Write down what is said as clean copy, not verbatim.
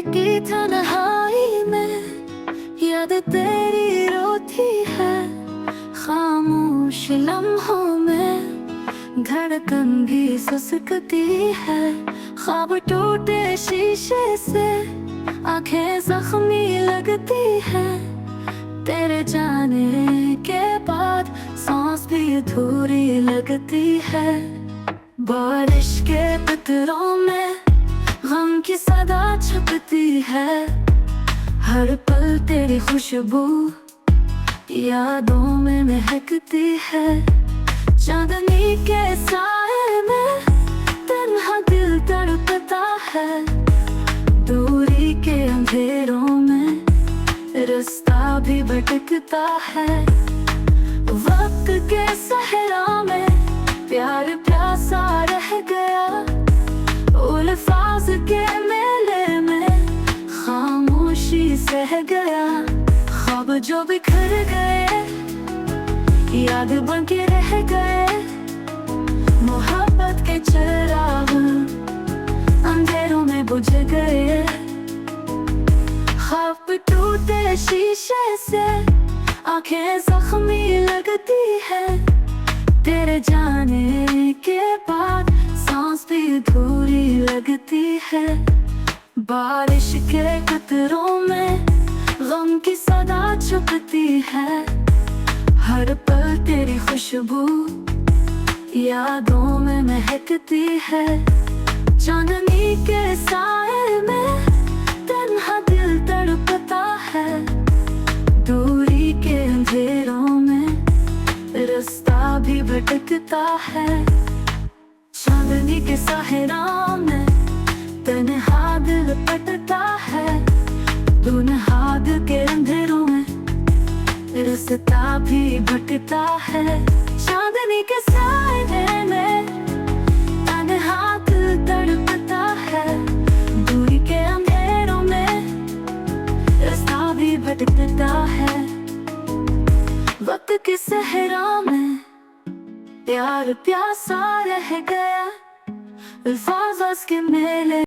की तन्हाई में याद तेरी रोती है, खामोश लम्हों में धड़कन भी सुसकती है। ख्वाब टूटे शीशे से आंखें जख्मी लगती है, तेरे जाने के बाद सांस भी अधूरी लगती है। बारिश के कतरों में गम की सदा छुपती है, हर पल तेरी खुशबू यादों में महकती है। चांदनी के साए में तन्हा दिल तड़पता है, दूरी के अंधेरों में रास्ता भी भटकता है। वक्त के सहरा में प्यार प्यासा रह गया, अल्फाज के मेले में खामोशी सह गया। ख्वाब जो बिखर गए याद बन के रह गए, मोहब्बत के चिराग अंधेरों में बुझ गए। ख्वाब टूटे शीशे से आंखें जख्मी लगती है, तेरे जाने के बाद सांस भी अधूरी लगती है। बारिश के कतरों में गम की सदा छुपती है, हर पल तेरी खुशबू यादों में महकती है। चांदनी के साए में तन्हा दिल तड़पता है, दूरी के अंधेरों में रास्ता भी भटकता है। चांदनी के सहरा में तन्हा दिल पटता है, दूनहाद के अंधेरों में रास्ता भी भटकता है। चांदनी के साए में तन्हा दिल तड़पता है, दूरी के अंधेरों में रास्ता भी भटकता है। वक्त के सहरा में प्यार प्यासा रह गया, अल्फाज के मेले